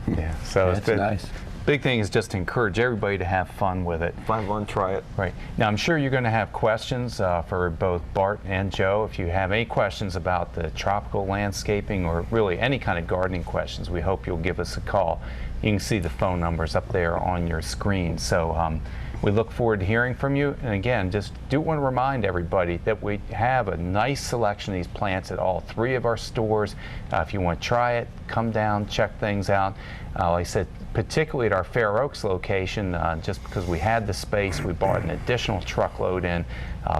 Yeah, so That's nice. Big thing is just to encourage everybody to have fun with it. Find one, try it. Right. Now, I'm sure you're going to have questions for both Bart and Joe. If you have any questions about the tropical landscaping or really any kind of gardening questions, we hope you'll give us a call. You can see the phone numbers up there on your screen. So we look forward to hearing from you. And again, just do want to remind everybody that we have a nice selection of these plants at all 3 of our stores. If you want to try it, come down, check things out. Like I said, particularly at our Fair Oaks location, just because we had the space, we bought an additional truckload in.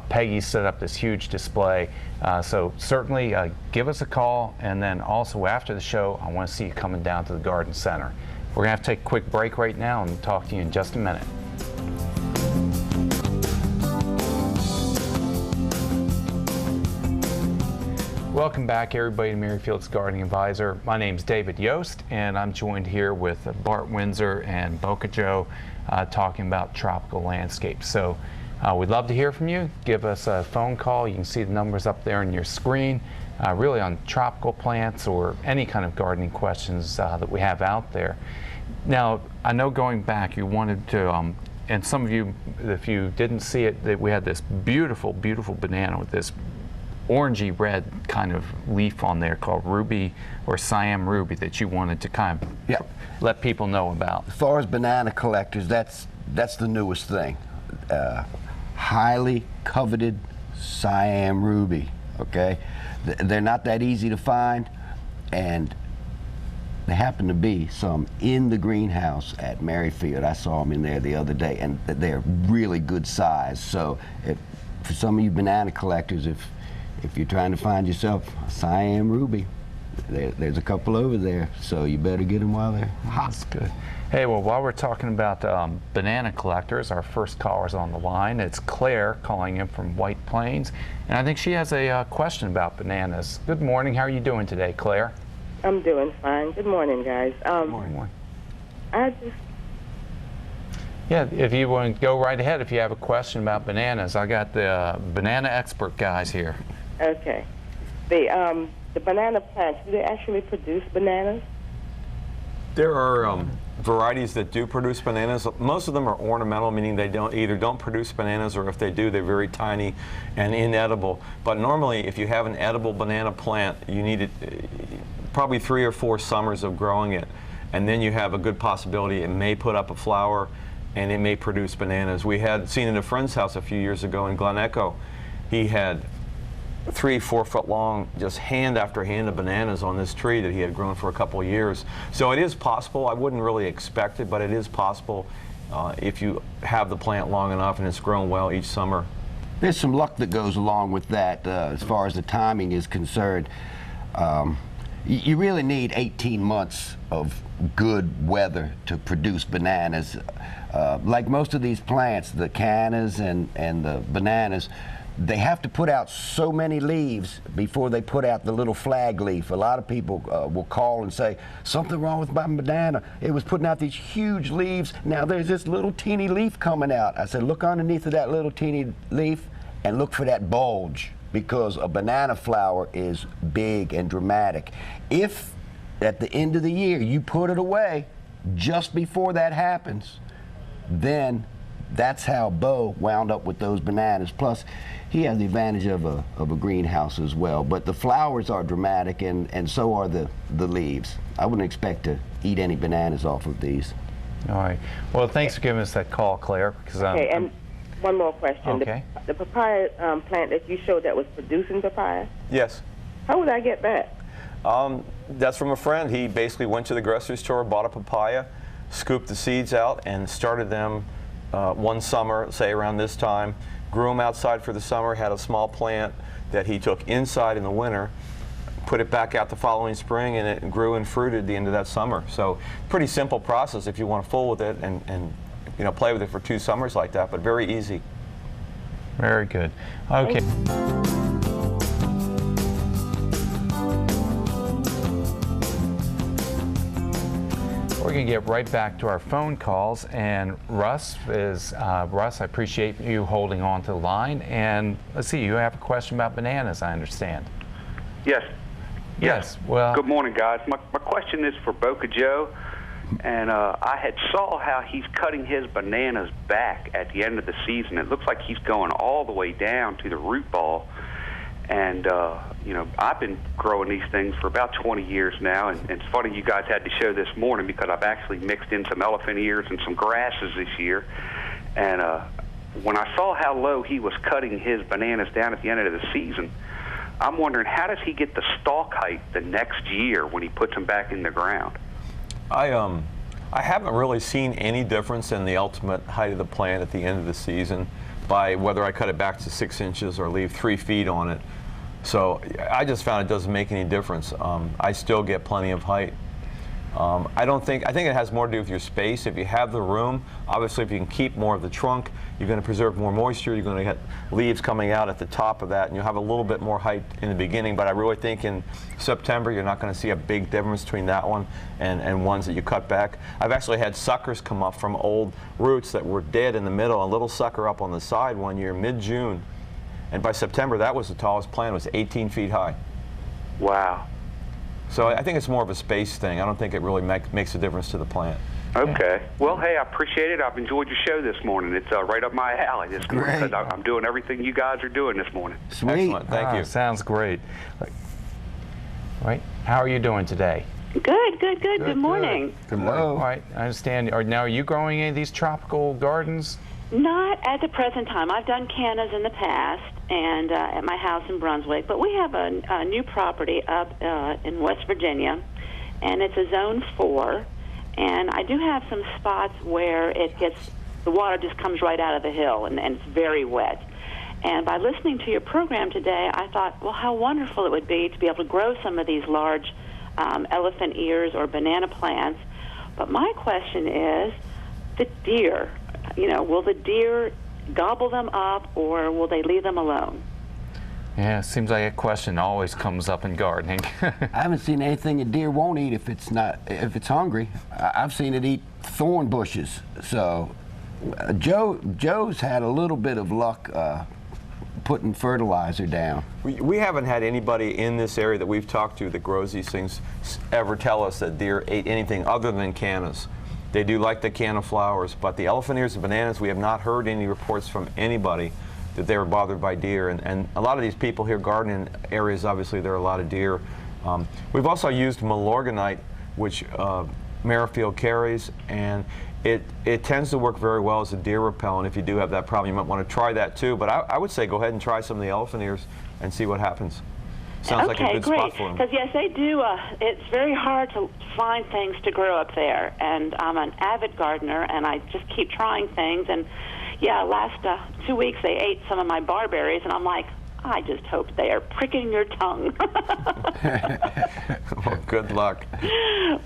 Peggy set up this huge display. So certainly give us a call, and then also after the show, I want to see you coming down to the Garden Center. We're going to have to take a quick break right now and talk to you in just a minute. Welcome back, everybody, to Merrifield's Gardening Advisor. My name's David Yost, and I'm joined here with Bart Windsor and Boca Joe talking about tropical landscapes. So we'd love to hear from you. Give us a phone call. You can see the numbers up there on your screen, really on tropical plants or any kind of gardening questions that we have out there. Now, I know going back, you wanted to, and some of you, if you didn't see it, that we had this beautiful, beautiful banana with this orangey red kind of leaf on there called ruby or Siam ruby that you wanted to kind of let people know about. As far as banana collectors, that's the newest thing. Highly coveted Siam ruby, okay? They're not that easy to find, and there happen to be some in the greenhouse at Merrifield. I saw them in there the other day, and they're really good size. So for some of you banana collectors, if you're trying to find yourself a Siam ruby, there's a couple over there, so you better get them while they're hot. That's good. Hey, well, while we're talking about banana collectors, our first caller's on the line. It's Claire calling in from White Plains, and I think she has a question about bananas. Good morning. How are you doing today, Claire? I'm doing fine. Good morning, guys. Good morning. Yeah, if you want to go right ahead if you have a question about bananas. I got the banana expert guys here. Okay. The banana plants, do they actually produce bananas? There are varieties that do produce bananas. Most of them are ornamental, meaning they either don't produce bananas, or if they do, they're very tiny and inedible. But normally, if you have an edible banana plant, you need probably 3 or 4 summers of growing it, and then you have a good possibility it may put up a flower and it may produce bananas. We had seen at a friend's house a few years ago in Glen Echo. He had 3-4 foot long, just hand after hand of bananas on this tree that he had grown for a couple of years. So it is possible. I wouldn't really expect it, but it is possible if you have the plant long enough and it's grown well each summer. There's some luck that goes along with that as far as the timing is concerned. You really need 18 months of good weather to produce bananas. Like most of these plants, the cannas and the bananas, they have to put out so many leaves before they put out the little flag leaf. A lot of people will call and say, something wrong with my banana. It was putting out these huge leaves. Now there's this little teeny leaf coming out. I said, look underneath of that little teeny leaf and look for that bulge, because a banana flower is big and dramatic. If at the end of the year you put it away just before that happens, then that's how Bo wound up with those bananas. Plus, he has the advantage of a greenhouse as well. But the flowers are dramatic, and so are the leaves. I wouldn't expect to eat any bananas off of these. All right. Well, thanks for giving us that call, Claire. Okay, and one more question. Okay. The papaya plant that you showed that was producing papaya, Yes. how would I get that? That's from a friend. He basically went to the grocery store, bought a papaya, scooped the seeds out, and started them one summer, say around this time, grew them outside for the summer, had a small plant that he took inside in the winter, put it back out the following spring, and it grew and fruited the end of that summer. So pretty simple process if you want to fool with it and play with it for 2 summers like that, but very easy. Very good. Okay. We're going to get right back to our phone calls, and Russ, I appreciate you holding on to the line, and let's see, you have a question about bananas, I understand. Yes. Yes. Well, good morning, guys. My question is for Boca Joe. And I had saw how he's cutting his bananas back at the end of the season. It looks like he's going all the way down to the root ball. And, you know, I've been growing these things for about 20 years now. And it's funny you guys had the show this morning because I've actually mixed in some elephant ears and some grasses this year. And when I saw how low he was cutting his bananas down at the end of the season, I'm wondering, how does he get the stalk height the next year when he puts them back in the ground? I haven't really seen any difference in the ultimate height of the plant at the end of the season by whether I cut it back to 6 inches or leave 3 feet on it. So I just found it doesn't make any difference. I still get plenty of height. I think it has more to do with your space. If you have the room, obviously if you can keep more of the trunk, you're going to preserve more moisture. You're going to get leaves coming out at the top of that, and you'll have a little bit more height in the beginning. But I really think in September you're not going to see a big difference between that one and ones that you cut back. I've actually had suckers come up from old roots that were dead in the middle, a little sucker up on the side one year, mid-June. And by September, that was the tallest plant. It was 18 feet high. Wow. So I think it's more of a space thing. I don't think it really makes a difference to the plant. Okay. Well, hey, I appreciate it. I've enjoyed your show this morning. It's right up my alley this morning because I'm doing everything you guys are doing this morning. Sweet. Excellent. Thank you. Sounds great. Right. How are you doing today? Good, good, good. Good morning. Good morning. All right. I understand. Now, are you growing any of these tropical gardens? Not at the present time. I've done cannas in the past and at my house in Brunswick, but we have a new property up in West Virginia, and it's a Zone 4, and I do have some spots where the water just comes right out of the hill, and it's very wet. And by listening to your program today, I thought, well, how wonderful it would be to be able to grow some of these large elephant ears or banana plants. But my question is, the deer, you know, will the deer gobble them up or will they leave them alone? Yeah, it seems like a question always comes up in gardening. I haven't seen anything a deer won't eat if it's hungry. I've seen it eat thorn bushes. So Joe's had a little bit of luck putting fertilizer down. We haven't had anybody in this area that we've talked to that grows these things ever tell us that deer ate anything other than cannas. They do like the canna flowers, but the elephant ears and bananas, we have not heard any reports from anybody that they were bothered by deer. And a lot of these people here gardening areas, obviously there are a lot of deer. We've also used Milorganite, which Merrifield carries, and it tends to work very well as a deer repellent. If you do have that problem, you might want to try that too. But I would say go ahead and try some of the elephant ears and see what happens. Sounds like a good spot for them. Because yes, they do. It's very hard to find things to grow up there, and I'm an avid gardener, and I just keep trying things. And yeah, last 2 weeks they ate some of my barberries, and I'm like, I just hope they are pricking your tongue. Well, good luck.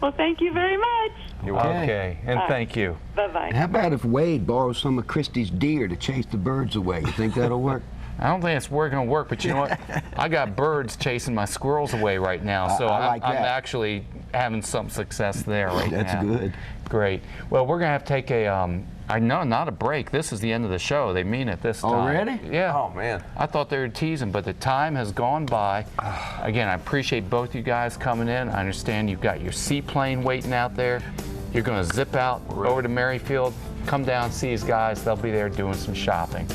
Well, thank you very much. You're welcome. Okay, and thank you. Bye-bye. How about if Wade borrows some of Christy's deer to chase the birds away? You think that'll work? I don't think it's going to work, but you know what? I got birds chasing my squirrels away right now, so I'm actually having some success there right now. That's good. Great. Well, we're going to have to take not a break. This is the end of the show. They mean it this time. Already? Yeah. Oh, man. I thought they were teasing, but the time has gone by. Again, I appreciate both you guys coming in. I understand you've got your seaplane waiting out there. You're going to zip out over to Merrifield, come down, see these guys. They'll be there doing some shopping.